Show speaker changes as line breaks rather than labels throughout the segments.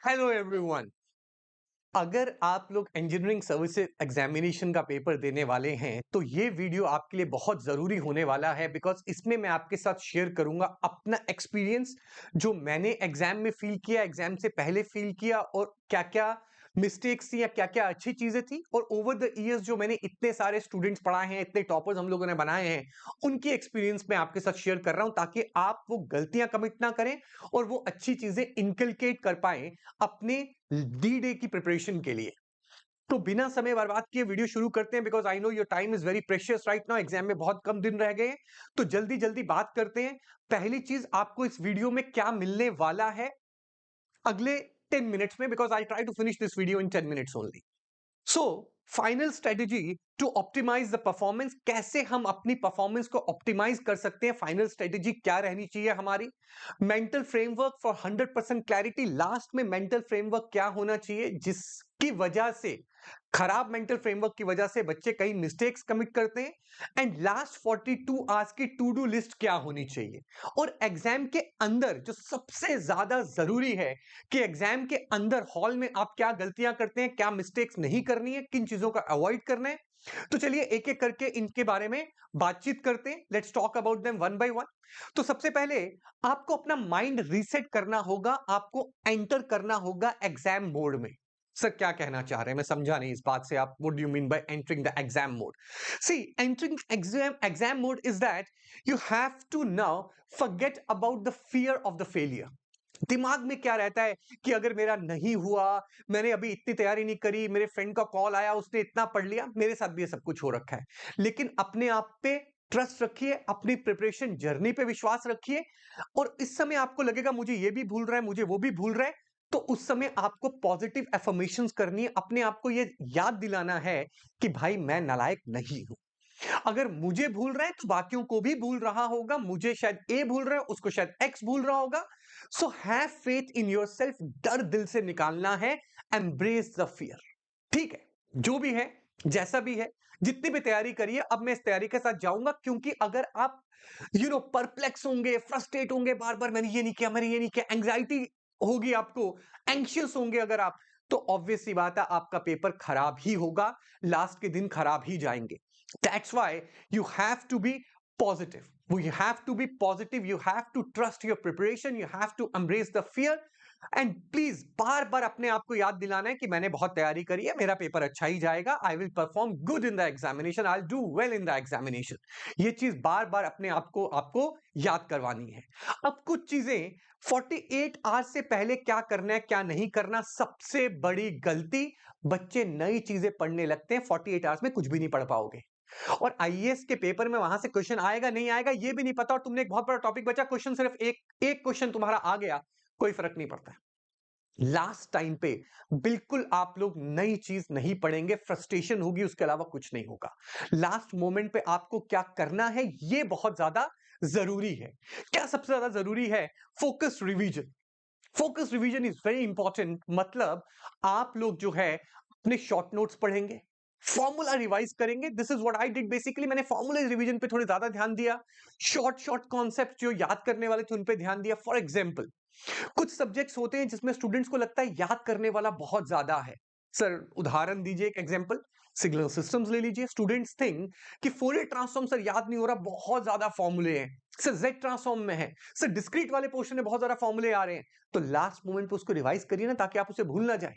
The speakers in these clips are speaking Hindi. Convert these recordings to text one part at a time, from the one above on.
Hello everyone. अगर आप लोग इंजीनियरिंग सर्विसेज एग्जामिनेशन का पेपर देने वाले हैं तो ये वीडियो आपके लिए बहुत जरूरी होने वाला है बिकॉज इसमें मैं आपके साथ शेयर करूंगा अपना एक्सपीरियंस जो मैंने एग्जाम में फील किया, एग्जाम से पहले फील किया और क्या क्या मिस्टेक्स थी या क्या क्या अच्छी चीजें थी और ओवर द इयर्स जो मैंने इतने सारे स्टूडेंट्स पढ़ाए हैं, इतने टॉपर्स हम लोगों ने बनाए हैं, उनकी एक्सपीरियंस मैं आपके साथ शेयर कर रहा हूं ताकि आप वो गलतियां कमिट ना करें और वो अच्छी चीजें इनकलकेट कर पाए अपने डी डे की प्रिपरेशन के लिए। तो बिना समय बर्बाद किए वीडियो शुरू करते हैं because I know your time is very precious right now. Exam में बहुत कम दिन रह गए हैं तो जल्दी जल्दी बात करते हैं। पहली चीज, आपको इस वीडियो में क्या मिलने वाला है अगले 10 मिनट्स में, because I try to finish this video in 10 minutes only. So final strategy to optimize the performance, कैसे हम अपनी परफॉर्मेंस को ऑप्टिमाइज कर सकते हैं, फाइनल स्ट्रेटेजी क्या रहनी चाहिए हमारी। Mental framework for 100% clarity, last में मेंटल फ्रेमवर्क क्या होना चाहिए जिसकी वजह से, खराब मेंटल फ्रेमवर्क की वजह से बच्चे कई मिस्टेक्स कमिट करते हैं। एंड लास्ट 42 आवर्स की टू डू लिस्ट क्या होनी चाहिए। और एग्जाम के अंदर जो सबसे ज्यादा जरूरी है कि एग्जाम के अंदर हॉल में आप क्या गलतियां करते हैं, क्या मिस्टेक्स नहीं करनी है, किन चीजों का अवॉइड करना है। तो चलिए एक एक करके इनके बारे में बातचीत करते हैं। Let's talk about them one by one. तो सबसे पहले आपको अपना माइंड रीसेट करना होगा, आपको एंटर करना होगा एग्जाम मोड में। सर क्या कहना चाह रहे हैं, मैं समझा नहीं इस बात से। आप what do you mean by entering the exam mode? See, entering exam mode is that you have to now forget about the fear of the failure. दिमाग में क्या रहता है कि अगर मेरा नहीं हुआ, मैंने अभी इतनी तैयारी नहीं करी, मेरे फ्रेंड का कॉल आया, उसने इतना पढ़ लिया, मेरे साथ भी ये सब कुछ हो रखा है। लेकिन अपने आप पे ट्रस्ट रखिए, अपनी प्रिपरेशन जर्नी पे विश्वास रखिए। और इस समय आपको लगेगा मुझे ये भी भूल रहा है, मुझे वो भी भूल रहा है, तो उस समय आपको पॉजिटिव एफर्मेशंस करनी है, अपने आप को ये याद दिलाना है कि भाई मैं नालायक नहीं हूं। अगर मुझे भूल रहा है तो बाकियों को भी भूल रहा होगा, मुझे शायद ए भूल रहा है, उसको शायद एक्स भूल रहा होगा। So have faith in yourself, डर दिल से निकालना है, एम्ब्रेस द फियर। ठीक है, जो भी है, जैसा भी है, जितनी भी तैयारी करिए, अब मैं इस तैयारी के साथ जाऊंगा क्योंकि अगर आप परप्लेक्स होंगे, फ्रस्ट्रेट होंगे, बार बार मैंने ये नहीं किया, मैंने ये नहीं किया, एंग्जाइटी होगी आपको, एंशियस होंगे अगर आप, तो ऑब्वियस सी बात है आपका पेपर खराब ही होगा, लास्ट के दिन खराब ही जाएंगे। That's why you have to be positive. You have to be positive. You have to trust your preparation. You have to embrace the fear. And please बार बार अपने आप को याद दिलाना है कि मैंने बहुत तैयारी करी है, मेरा पेपर अच्छा ही जाएगा, I will perform good in the examination, I will do well in the examination. ये चीज बार बार अपने आप को आपको याद करवानी है। अब कुछ चीजें 48 आवर्स से पहले क्या करना है, क्या नहीं करना। सबसे बड़ी गलती, बच्चे नई चीजें पढ़ने लगते हैं, 48 आवर्स में कुछ भी नहीं पढ़ पाओगे। और आईएएस के पेपर में वहां से क्वेश्चन आएगा नहीं आएगा ये भी नहीं पता, और तुमने एक बहुत बड़ा टॉपिक बचा, क्वेश्चन सिर्फ एक एक क्वेश्चन तुम्हारा आ गया, कोई फर्क नहीं पड़ता। लास्ट टाइम पे बिल्कुल आप लोग नई चीज नहीं पढ़ेंगे, फ्रस्ट्रेशन होगी, उसके अलावा कुछ नहीं होगा। लास्ट मोमेंट पे आपको क्या करना है ये बहुत ज्यादा जरूरी है। क्या सबसे ज्यादा जरूरी है? Focus revision. Focus revision is very important. मतलब आप लोग जो है अपने शॉर्ट नोट्स पढ़ेंगे, फॉर्मूला रिवाइज करेंगे। This is what I did basically, मैंने फॉर्मूला रिवीजन पे थोड़ी ज्यादा ध्यान दिया, शॉर्ट शॉर्ट कॉन्सेप्ट जो याद करने वाले थे उन पे ध्यान दिया। फॉर एग्जाम्पल, कुछ सब्जेक्ट्स होते हैं जिसमें स्टूडेंट्स को लगता है याद करने वाला बहुत ज्यादा है। सर उदाहरण दीजिए, एक एग्जांपल, सिग्नल सिस्टम्स ले लीजिए। स्टूडेंट्स थिंक कि फोरियर ट्रांसफॉर्म सर याद नहीं हो रहा, बहुत ज्यादा फॉर्मूले हैं। सर जेड ट्रांसफॉर्म में है, सर डिस्क्रीट वाले पोर्शन में बहुत ज्यादा फॉर्मूले आ रहे हैं। तो लास्ट मोमेंट पे उसको रिवाइज करिए ना, ताकि आप उसे भूल ना जाए।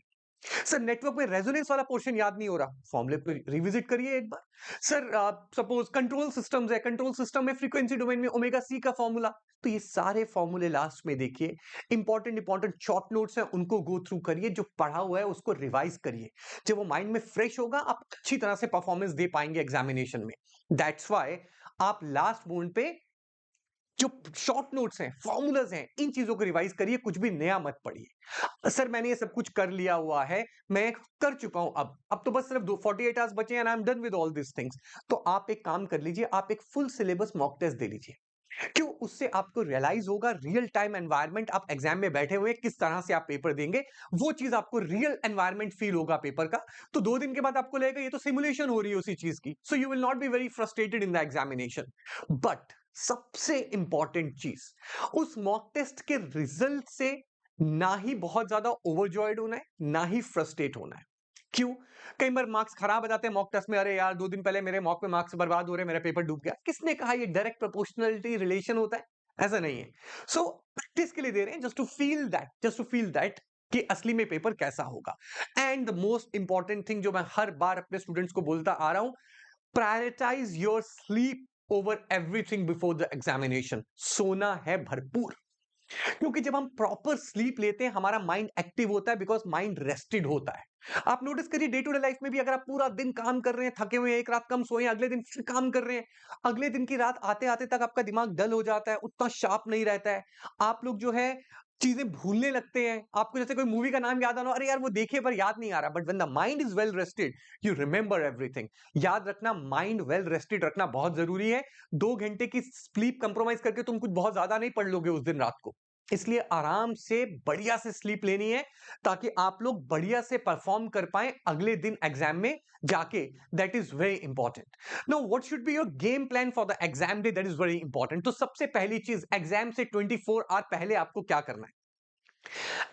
सर नेटवर्क में रेजोनेंस वाला पोर्शन याद नहीं हो रहा, फॉर्मूले को रिविजिट करिए एक बार। सर सपोज कंट्रोल सिस्टम्स है, कंट्रोल सिस्टम में फ्रीक्वेंसी डोमेन में ओमेगा सी का फॉर्मूला, तो ये सारे फॉर्मूले लास्ट में देखिए। इंपॉर्टेंट इंपॉर्टेंट शॉर्ट नोट्स हैं उनको गो थ्रू करिए, जो पढ़ा हुआ है उसको रिवाइज करिए। जब वो माइंड में फ्रेश होगा आप अच्छी तरह से परफॉर्मेंस दे पाएंगे एग्जामिनेशन में। दैट्स वाई आप लास्ट मोमेंट पे जो शॉर्ट नोट्स हैं, फॉर्मूलाज हैं, इन चीजों को रिवाइज करिए, कुछ भी नया मत पढ़िए। सर मैंने ये सब कुछ कर लिया हुआ है, मैं कर चुका हूं, अब तो बस सिर्फ 48 आवर्स बचे हैं and I am done with all this things. तो आप एक काम कर लीजिए, आप एक फुल सिलेबस मॉक टेस्ट दे लीजिए। क्यों? उससे आपको रियलाइज होगा रियल टाइम एनवायरनमेंट, आप एग्जाम में बैठे हुए किस तरह से आप पेपर देंगे, वो चीज आपको रियल एनवायरनमेंट फील होगा पेपर का। तो 2 दिन के बाद आपको लगेगा ये तो सिमुलेशन हो रही है उसी चीज की। So you will not be very frustrated in the examination. But सबसे इंपॉर्टेंट चीज, उस मॉक टेस्ट के रिजल्ट से ना ही बहुत ज्यादा ओवरजॉयड होना है, ना ही फ्रस्ट्रेट होना है। क्यों? कई बार मार्क्स खराब आ जाते हैं मॉक टेस्ट में, अरे यार 2 दिन पहले मेरे मॉक में मार्क्स बर्बाद हो रहे हैं, मेरा पेपर डूब गया। किसने कहा ये डायरेक्ट प्रोपोर्शनलिटी रिलेशन होता है? ऐसा नहीं है। सो प्रैक्टिस के लिए दे रहे हैं, जस्ट टू फील दैट कि असली में पेपर कैसा होगा। And the most important thing जो मैं हर बार अपने स्टूडेंट्स को बोलता आ रहा हूं, prioritize your sleep over everything before the examination. सोना है भरपूर, क्योंकि जब हम प्रॉपर स्लीप लेते हैं हमारा माइंड एक्टिव होता है, बिकॉज माइंड रेस्टेड होता है। आप नोटिस करिए डे टू डे लाइफ में भी, अगर आप पूरा दिन काम कर रहे हैं, थके हुए हैं, एक रात कम सोए, अगले दिन फिर काम कर रहे हैं, अगले दिन की रात आते आते तक आपका दिमाग डल हो जाता है, उतना शार्प नहीं रहता है। आप लोग जो है चीजें भूलने लगते हैं। आपको जैसे कोई मूवी का नाम याद आना, अरे यार वो देखे पर याद नहीं आ रहा। But when the mind is well rested, you remember everything. याद रखना, माइंड वेल रेस्टेड रखना बहुत जरूरी है। 2 घंटे की स्लीप कंप्रोमाइज करके तुम कुछ बहुत ज्यादा नहीं पढ़ लोगे उस दिन रात को। इसलिए आराम से बढ़िया से स्लीप लेनी है, ताकि आप लोग बढ़िया से परफॉर्म कर पाए अगले दिन एग्जाम में जाके। That is very important. No, what should be your game plan for the exam day? That is very important. तो सबसे पहली चीज, एग्जाम से 24 आवर पहले आपको क्या करना है?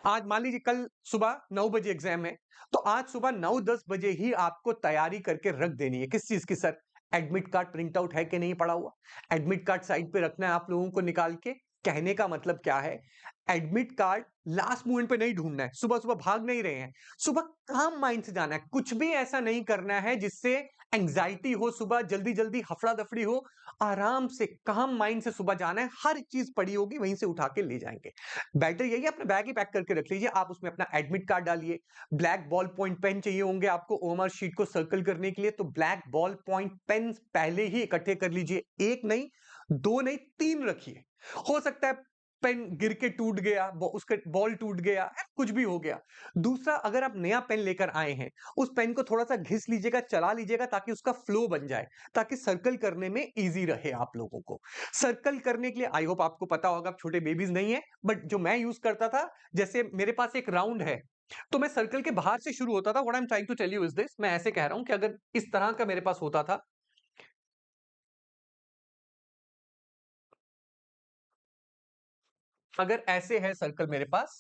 आज मान लीजिए कल सुबह 9 बजे एग्जाम है, तो आज सुबह 9-10 बजे ही आपको तैयारी करके रख देनी है। किस चीज की sir? Admit card print out है कि नहीं पड़ा हुआ? एडमिट कार्ड साइड पे रखना है आप लोगों को निकाल के। कहने का मतलब क्या है? एडमिट कार्ड लास्ट मोमेंट पे नहीं ढूंढना है, सुबह सुबह भाग नहीं रहे हैं। सुबह काम माइंड से जाना है, कुछ भी ऐसा नहीं करना है जिससे एंग्जाइटी हो, सुबह जल्दी जल्दी हफड़ा दफड़ी हो। आराम से काम माइंड से सुबह जाना है, हर चीज पड़ी होगी वहीं से उठा के ले जाएंगे। बेटर यही है, अपना बैग ही पैक करके रख लीजिए, आप उसमें अपना एडमिट कार्ड डालिए। ब्लैक बॉल पॉइंट पेन चाहिए होंगे आपको ओएमआर शीट को सर्कल करने के लिए, तो ब्लैक बॉल पॉइंट पेन पहले ही इकट्ठे कर लीजिए। एक नहीं, दो नहीं, 3 रखिए। हो सकता है पेन गिर के टूट गया, उसका बॉल टूट गया, कुछ भी हो गया। दूसरा, अगर आप नया पेन लेकर आए हैं, उस पेन को थोड़ा सा घिस लीजिएगा, चला लीजिएगा, ताकि उसका फ्लो बन जाए, ताकि सर्कल करने में इजी रहे आप लोगों को। सर्कल करने के लिए आई होप आपको पता होगा, आप छोटे बेबीज नहीं है, बट जो मैं यूज करता था, जैसे मेरे पास एक राउंड है, तो मैं सर्कल के बाहर से शुरू होता था। What I am trying to tell you is this, मैं ऐसे कह रहा हूं कि अगर इस तरह का मेरे पास होता था, अगर ऐसे है सर्कल मेरे पास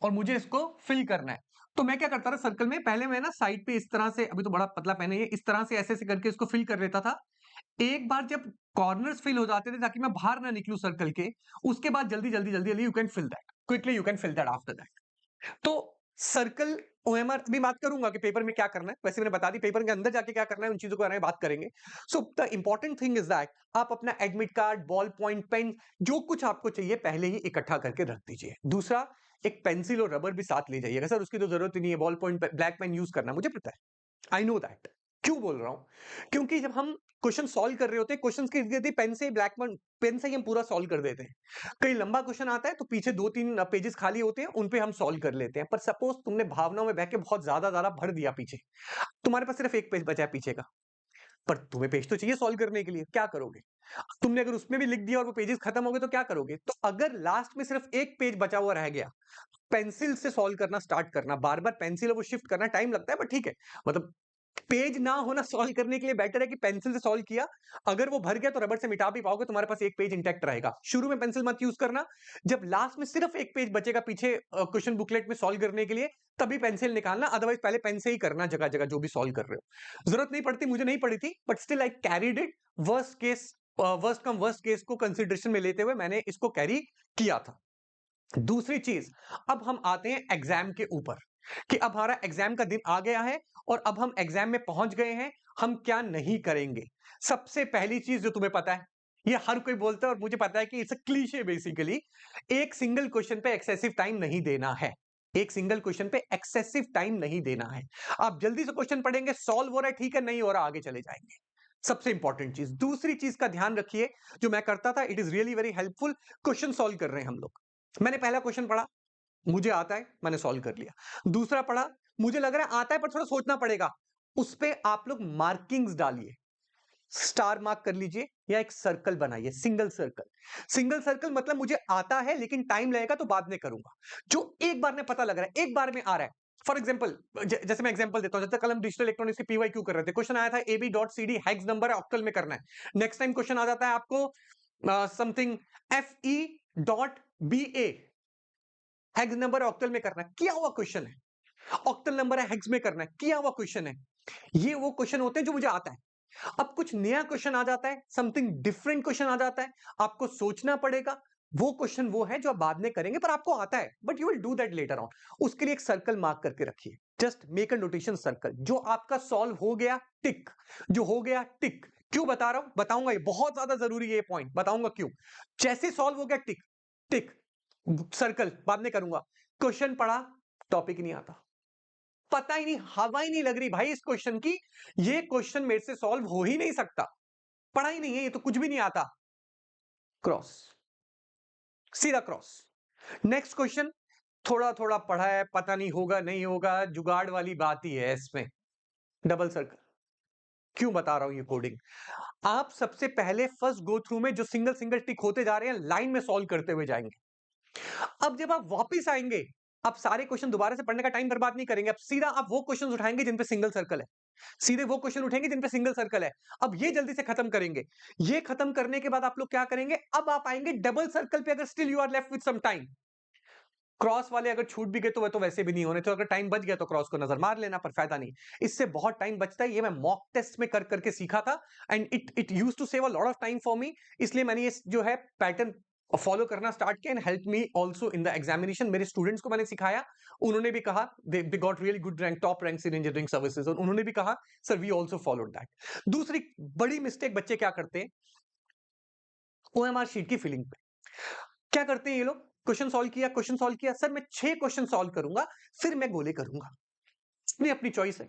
और मुझे इसको फिल करना है, तो मैं क्या करता था सर्कल में, पहले मैं ना साइड पे इस तरह से, अभी तो बड़ा पतला पेन है ये, इस तरह से ऐसे ऐसे करके इसको फिल कर लेता था। एक बार जब कॉर्नर्स फिल हो जाते थे, ताकि मैं बाहर ना निकलूं सर्कल के, उसके बाद जल्दी जल्दी जल्दी जल्दी you can fill that quickly, you can fill that after that. तो सर्कल ओएमआर भी बात करूंगा कि पेपर में क्या करना है, वैसे मैंने बता दी पेपर के अंदर जाके क्या करना है, उन चीजों के बारे में बात करेंगे। So the important thing is that आप अपना admit card, ball point pen, जो कुछ आपको चाहिए पहले ही इकट्ठा करके रख दीजिए। दूसरा, एक पेंसिल और रबर भी साथ ले जाइएगा। सर उसकी तो जरूरत ही नहीं है, ball point black pen use करना, मुझे पता है, आई नो दैट। क्यों बोल रहा हूं? क्योंकि जब हम क्वेश्चन सॉल्व कर रहे होते हैं, क्वेश्चन की इर्द गिर्द पेन से, ब्लैक पेन से ही हम पूरा सॉल्व कर देते हैं। कई लंबा क्वेश्चन आता है तो पीछे 2-3 पेजेस खाली होते हैं, उन पे हम सॉल्व कर लेते हैं। पर सपोज तुमने भावनाओं में बह के बहुत ज्यादा ज्यादा भर दिया पीछे, तुम्हारे पास सिर्फ एक पेज बचा है पीछे का, पर तुम्हें पेज तो चाहिए सॉल्व करने के लिए, क्या करोगे? तुमने अगर उसमें भी लिख दिया और वो पेजेस खत्म हो गए तो क्या करोगे? तो अगर लास्ट में सिर्फ एक पेज बचा हुआ रह गया, पेंसिल से सॉल्व करना स्टार्ट करना। बार बार पेंसिल वो शिफ्ट करना टाइम लगता है, बट ठीक है, मतलब पेज ना होना सॉल्व करने के लिए बेटर है कि पेंसिल से सॉल्व किया। अगर वो भर गया तो रबर से मिटा भी पाओगे, तुम्हारे पास एक पेज इंटैक्ट रहेगा। शुरू में पेंसिल मत यूज करना, जब लास्ट में सिर्फ एक पेज बचेगा पीछे क्वेश्चन बुकलेट में सॉल्व करने के लिए, तभी पेंसिल निकालना। अदरवाइज पहले पेन से ही करना जगह जगह जो भी सॉल्व कर रहे हो। जरूरत नहीं पड़ती, मुझे नहीं पड़ी थी, but still I carried it. Worst case, worst come worst case को कंसिडरेशन में लेते हुए मैंने इसको कैरी किया था। दूसरी चीज, अब हम आते हैं एग्जाम के ऊपर, कि अब हमारा एग्जाम का दिन आ गया है और अब हम एग्जाम में पहुंच गए हैं, हम क्या नहीं करेंगे। सबसे पहली चीज जो तुम्हें पता है, ये हर कोई बोलता है और मुझे पता है कि इट्स अ क्लीशे बेसिकली, एक सिंगल क्वेश्चन पे एक्सेसिव टाइम नहीं देना है। एक सिंगल क्वेश्चन पे एक्सेसिव टाइम नहीं देना है। आप जल्दी से क्वेश्चन पढ़ेंगे, सॉल्व हो रहा है ठीक है, नहीं हो रहा आगे चले जाएंगे। सबसे इंपॉर्टेंट चीज। दूसरी चीज का ध्यान रखिए, जो मैं करता था, it is really very helpful. Question solve कर रहे हैं हम लोग, मैंने पहला क्वेश्चन पढ़ा, मुझे आता है, मैंने सॉल्व कर लिया। दूसरा पढ़ा, मुझे लग रहा है आता है पर थोड़ा सोचना पड़ेगा, उस पे आप लोग मार्किंग्स डालिए, स्टार मार्क कर लीजिए या एक सर्कल बनाइए, सिंगल सर्कल। सिंगल सर्कल मतलब मुझे आता है लेकिन टाइम लगेगा तो बाद में करूंगा। जो एक बार में पता लग रहा है, एक बार में आ रहा है। फॉर एग्जाम्पल, जैसे मैं एग्जाम्पल देता हूं, जैसे कल हम डिजिटल इलेक्ट्रॉनिक्स की पीवाई क्यू कर रहे थे, क्वेश्चन आया था AB dot C D hex number है, ऑक्टल में करना है। नेक्स्ट टाइम क्वेश्चन आ जाता है आपको something F E dot B A, hex number octal में करना है, किया हुआ क्वेश्चन है। ऑक्टल नंबर है, हेक्स में करना है, किया हुआ क्वेश्चन है। ये वो क्वेश्चन होते हैं जो मुझे आता है। अब कुछ नया क्वेश्चन आ जाता है, समथिंग डिफरेंट क्वेश्चन आ जाता है, आपको सोचना पड़ेगा। वो क्वेश्चन वो है जो आप बाद में करेंगे, पर आपको आता है, but you will do that later on. उसके लिए एक सर्कल मार्क करके रखिए, just make a notation circle. जो आपका सॉल्व हो गया टिक, जो हो गया टिक। क्यों बता रहा हूं, बताऊंगा, ये बहुत ज्यादा जरूरी है, ये पॉइंट बताऊंगा क्यों। जैसे सॉल्व हो गया टिक टिक, सर्कल बाद में करूंगा। क्वेश्चन पढ़ा, टॉपिक नहीं आता, पता ही नहीं, हवा ही नहीं लग रही भाई इस क्वेश्चन की, ये क्वेश्चन मेरे से सॉल्व हो ही नहीं सकता, पढ़ा ही नहीं है, ये तो कुछ भी नहीं आता, क्रॉस, सीधा क्रॉस। नेक्स्ट क्वेश्चन, थोड़ा थोड़ा पढ़ा है, पता नहीं होगा नहीं होगा, जुगाड़ वाली बात ही है इसमें, डबल सर्कल। क्यों बता रहा हूं ये कोडिंग, आप सबसे पहले फर्स्ट गो थ्रू में जो सिंगल सिंगल टिक होते जा रहे हैं, लाइन में सॉल्व करते हुए जाएंगे। अब जब आप वापस आएंगे, आप सारे क्वेश्चन दोबारा से पढ़ने का टाइम बर्बाद नहीं करेंगे, अब सीधा आप वो क्वेश्चन उठाएंगे जिन पे सिंगल सर्कल है, सीधे वो क्वेश्चन उठेंगे जिन पे सिंगल सर्कल है। अब ये जल्दी से खत्म करेंगे। ये खत्म करने के बाद आप लोग क्या करेंगे, अब आप आएंगे डबल सर्कल पे, अगर still you are left with some time. Cross वाले अगर छूट भी गए तो वह तो वैसे भी नहीं होने, तो अगर टाइम बच गया तो क्रॉस को नजर मार लेना, पर फायदा नहीं, इससे बहुत टाइम बचता है। ये मैं मॉक टेस्ट में कर करके सीखा था, and it used to save a lot of time for me. इसलिए मैंने ये जो है पैटर्न फॉलो करना स्टार्ट किया, and help me also in the examination. मेरे स्टूडेंट्स को मैंने सिखाया, उन्होंने भी कहा, they got really good rank, top ranks in engineering services, और उन्होंने भी कहा sir we also followed that. दूसरी बड़ी मिस्टेक बच्चे क्या करते हैं, ओएमआर शीट की फिलिंग पे क्या करते हैं ये लोग, क्वेश्चन सॉल्व किया, क्वेश्चन सॉल्व किया, सर मैं 6 क्वेश्चन सॉल्व करूंगा फिर मैं गोले करूंगा। अपनी अपनी चॉइस है,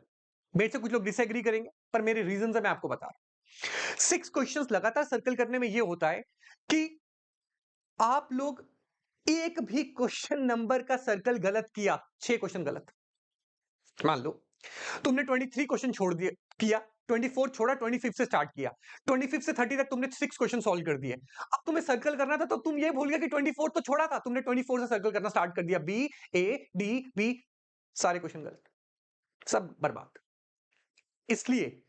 मेरे से कुछ लोग डिसएग्री करेंगे, पर मेरे रीजन है, मैं आपको बता रहा हूं। 6 क्वेश्चंस लगातार सर्कल करने में ये होता है कि आप लोग एक भी क्वेश्चन नंबर का सर्कल गलत किया, 6 क्वेश्चन गलत, मान लो तुमने 23 क्वेश्चन छोड़ दिए, किया 24 छोड़ा, 25 से स्टार्ट किया, 25 से 30 तक तुमने 6 क्वेश्चन सॉल्व कर दिए। अब तुम्हें सर्कल करना था तो तुम ये भूल गए कि 24 तो छोड़ा था, तुमने 24 से सर्कल करना स्टार्ट कर दिया, बी ए डी बी, सारे क्वेश्चन गलत, सब बर्बाद। इसलिए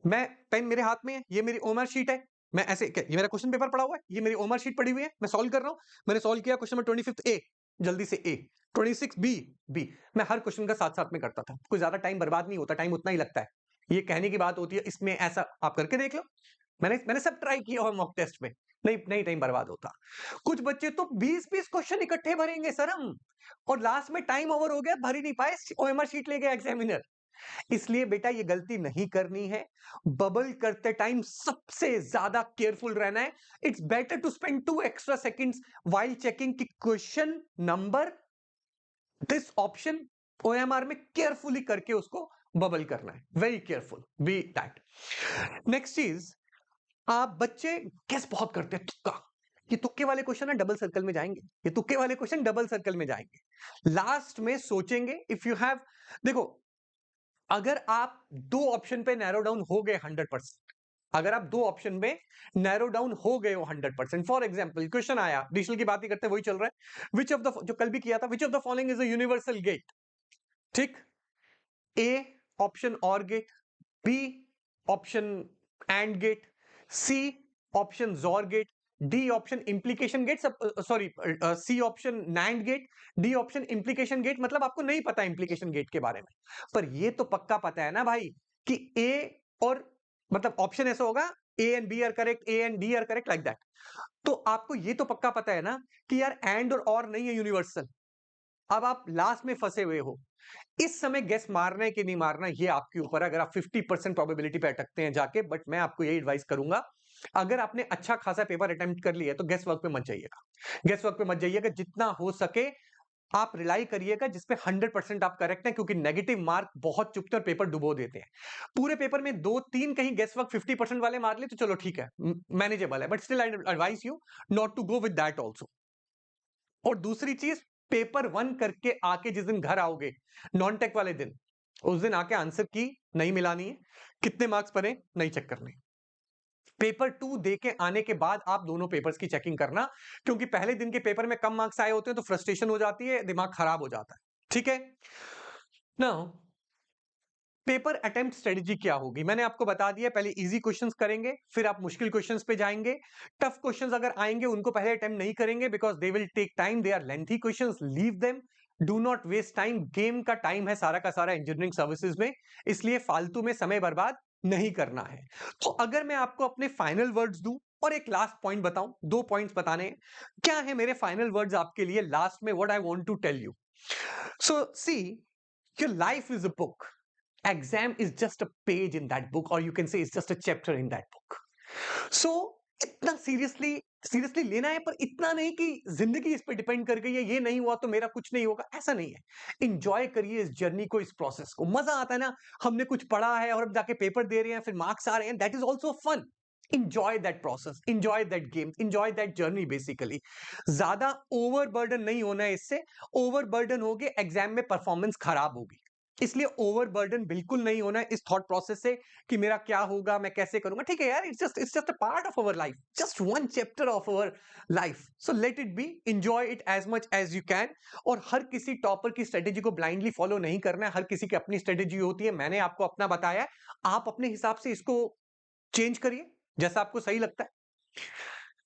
मैं, पेन मेरे हाथ में है, ये मेरी ओमआर शीट है, मैं ऐसे ये मेरा क्वेश्चन पेपर पड़ा हुआ है, ये मेरी ओमआर शीट पड़ी हुई है, मैं सॉल्व कर रहा हूं। मैंने सॉल्व किया क्वेश्चन नंबर 25 ए, जल्दी से ए, 26 बी, बी। मैं हर क्वेश्चन का साथ साथ में करता था, कोई ज्यादा टाइम बर्बाद नहीं होता, टाइम उतना ही लगता है। ये कहने की बात होती है, इसमें ऐसा आप करके देख लो, मैंने मैंने सब ट्राई किया और मॉक टेस्ट में, नहीं नहीं टाइम बर्बाद होता। कुछ बच्चे तो 20-20 क्वेश्चन इकट्ठे भरेंगे सर हम, और लास्ट में टाइम ओवर हो गया, भर ही नहीं पाए, ओएमआर शीट ले गया एग्जामिनर। इसलिए बेटा ये गलती नहीं करनी है, बबल करते टाइम सबसे ज्यादा केयरफुल रहना है। It's better to spend 2 extra seconds while checking कि question number this option OMR में केयरफुली करके उसको बबल करना है, very careful be that. Next चीज, आप बच्चे गेस बहुत करते हैं, तुक्का, ये तुक्के वाले क्वेश्चन है डबल सर्कल में जाएंगे, ये तुक्के वाले क्वेश्चन डबल सर्कल में जाएंगे, लास्ट में सोचेंगे। इफ यू हैव, देखो अगर आप दो ऑप्शन पे नैरो डाउन हो गए 100%, अगर आप दो ऑप्शन में नैरो डाउन हो गए हो 100%, फॉर एग्जांपल क्वेश्चन आया, डिजिटल की बात ही करते हैं, वही चल रहा है, विच ऑफ द, जो कल भी किया था, which of the following is a universal gate, ठीक, A option OR gate, B option AND gate, C option XOR gate, D option implication gate, sorry C option NAND gate, D option implication gate. मतलब आपको नहीं पता इंप्लीकेशन गेट के बारे में, पर ये तो पक्का पता है ना भाई कि ए और, मतलब ऑप्शन ऐसा होगा, A and B are correct, A and D are correct, like that. तो आपको ये तो पक्का पता है ना कि यार एंड और नहीं है यूनिवर्सल। अब आप लास्ट में फंसे हुए हो, इस समय गेस मारना है कि नहीं मारना ये आपके ऊपर है, अगर आप 50% प्रोबेबिलिटी पे अटकते हैं जाके। बट मैं आपको यही एडवाइस करूंगा, अगर आपने अच्छा खासा पेपर अटेम्प्ट कर लिया तो गेस वर्क पे मत जाइएगा, गेस वर्क पे मत जाइएगा, जितना हो सके आप रिलाई करिएगा जिसपे 100% आप करेक्ट हैं, क्योंकि नेगेटिव मार्क बहुत चुपते और पेपर डुबो देते हैं। पूरे पेपर में 2-3 कहीं गेस वर्क 50% वाले मार ले तो चलो ठीक है, मैनेजेबल है, but still I advise you not to go with that also. और दूसरी चीज, पेपर 1 करके आके जिस दिन घर आओगे, नॉन टेक वाले दिन, उस दिन आके आंसर की नहीं मिलानी है, कितने मार्क्स पड़े नहीं चेक करने। पेपर 2 देके आने के बाद आप दोनों पेपर्स की चेकिंग करना, क्योंकि पहले दिन के पेपर में कम मार्क्स आए होते हैं तो फ्रस्ट्रेशन हो जाती है, दिमाग खराब हो जाता है, ठीक है। नाउ पेपर अटेम्प्ट स्ट्रेटजी क्या होगी? मैंने आपको बता दिया, पहले इजी क्वेश्चंस करेंगे, फिर आप मुश्किल क्वेश्चंस पे जाएंगे। टफ क्वेश्चंस अगर आएंगे उनको पहले अटेम्प्ट नहीं करेंगे because they will take time, they are lengthy questions, leave them, do not waste time. Game का टाइम है सारा का सारा इंजीनियरिंग सर्विसेज में, इसलिए फालतू में समय बर्बाद नहीं करना है। तो अगर मैं आपको अपने फाइनल वर्ड्स दूं और एक लास्ट पॉइंट बताऊं, 2 पॉइंट्स बताने हैं। क्या है मेरे फाइनल वर्ड्स आपके लिए लास्ट में? What I want to tell you, so see, your life is a book, exam is just a page in that book, or you can say it's just a chapter in that book. So इतना सीरियसली लेना है, पर इतना नहीं कि जिंदगी इस पे डिपेंड कर गई है, ये नहीं हुआ तो मेरा कुछ नहीं होगा, ऐसा नहीं है। इंजॉय करिए इस जर्नी को, इस प्रोसेस को। मजा आता है ना, हमने कुछ पढ़ा है और हम जाके पेपर दे रहे हैं, फिर मार्क्स आ रहे हैं, that is also fun. Enjoy that process, enjoy that game, enjoy that journey. Basically ज्यादा ओवर बर्डन नहीं होना है इससे। ओवर बर्डन हो गए एग्जाम में परफॉर्मेंस खराब होगी, इसलिए ओवर बर्डन बिल्कुल नहीं होना है इस थॉट प्रोसेस से कि मेरा क्या होगा, मैं कैसे करूंगा। ठीक है यार, it's just a part of our life, just one chapter of our life, so let it be, enjoy it as much as you can. और हर किसी टॉपर की स्ट्रेटेजी को ब्लाइंडली फॉलो नहीं करना है, हर किसी की अपनी स्ट्रेटेजी होती है। मैंने आपको अपना बताया है, आप अपने हिसाब से इसको चेंज करिए जैसा आपको सही लगता है।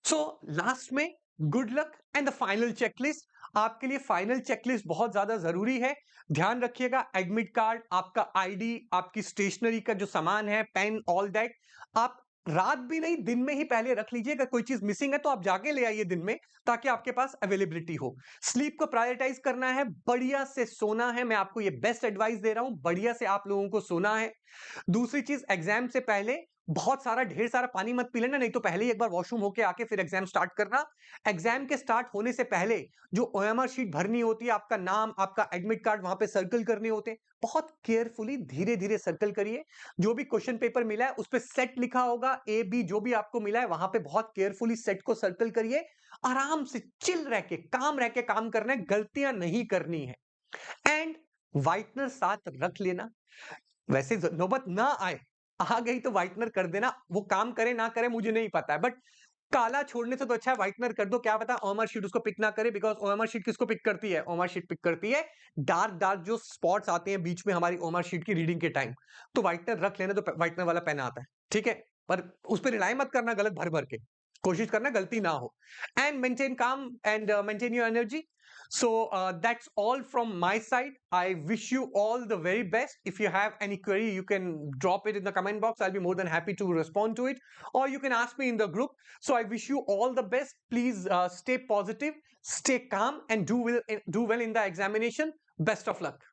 सो लास्ट में good luck and the final checklist. आपके लिए फाइनल चेकलिस्ट बहुत ज्यादा जरूरी है। ध्यान रखिएगा, एडमिट कार्ड, आपका आईडी, आपकी स्टेशनरी का जो सामान है, पेन, ऑल दैट, आप रात भी नहीं दिन में ही पहले रख लीजिए। अगर कोई चीज मिसिंग है तो आप जाके ले आइए दिन में, ताकि आपके पास अवेलेबिलिटी हो। स्लीप को प्रायोरिटाइज करना है, बढ़िया से सोना है। मैं आपको ये बेस्ट एडवाइस दे रहा हूं, बढ़िया से आप लोगों को सोना है। दूसरी चीज, एग्जाम से पहले बहुत सारा ढेर सारा पानी मत पी लेना, नहीं तो पहले ही एक बार वॉशरूम होके आके फिर एग्जाम स्टार्ट करना। एग्जाम के स्टार्ट होने से पहले जो ओएमआर शीट भरनी होती है, आपका नाम, आपका एडमिट कार्ड वहां पे सर्कल करने होते हैं, बहुत केयरफुली धीरे धीरे सर्कल करिए। जो भी क्वेश्चन पेपर मिला है उस पर सेट लिखा होगा, ए बी जो भी आपको मिला है वहां पे बहुत केयरफुली सेट को सर्कल करिए। आराम से चिल रह के, काम रह के काम करना है, गलतियां नहीं करनी है। एंड व्हाइटनर साथ रख लेना। वैसे नौबत ना आए, आ गई तो व्हाइटनर कर देना, वो काम करे ना करे मुझे नहीं पता है, बट काला छोड़ने से तो अच्छा है व्हाइटनर कर दो। क्या पता ओएमआर शीट उसको पिक ना करे, बिकॉज ओएमआर शीट किसको पिक करती है? ओएमआर शीट पिक करती है डार्क डार्क जो स्पॉट्स आते हैं बीच में हमारी ओएमआर शीट की रीडिंग के टाइम। तो व्हाइटनर रख लेना, तो व्हाइटनर वाला पेन आता है, ठीक है। पर उस पर रिलाई मत करना गलत भर भर के, कोशिश करना गलती ना हो। एंड मेंटेन काम and maintain your energy. So that's all from my side. I wish you all the very best. If you have any query, you can drop it in the comment box. I'll be more than happy to respond to it, or you can ask me in the group. So I wish you all the best. Please stay positive, stay calm, and do well in the examination. Best of luck.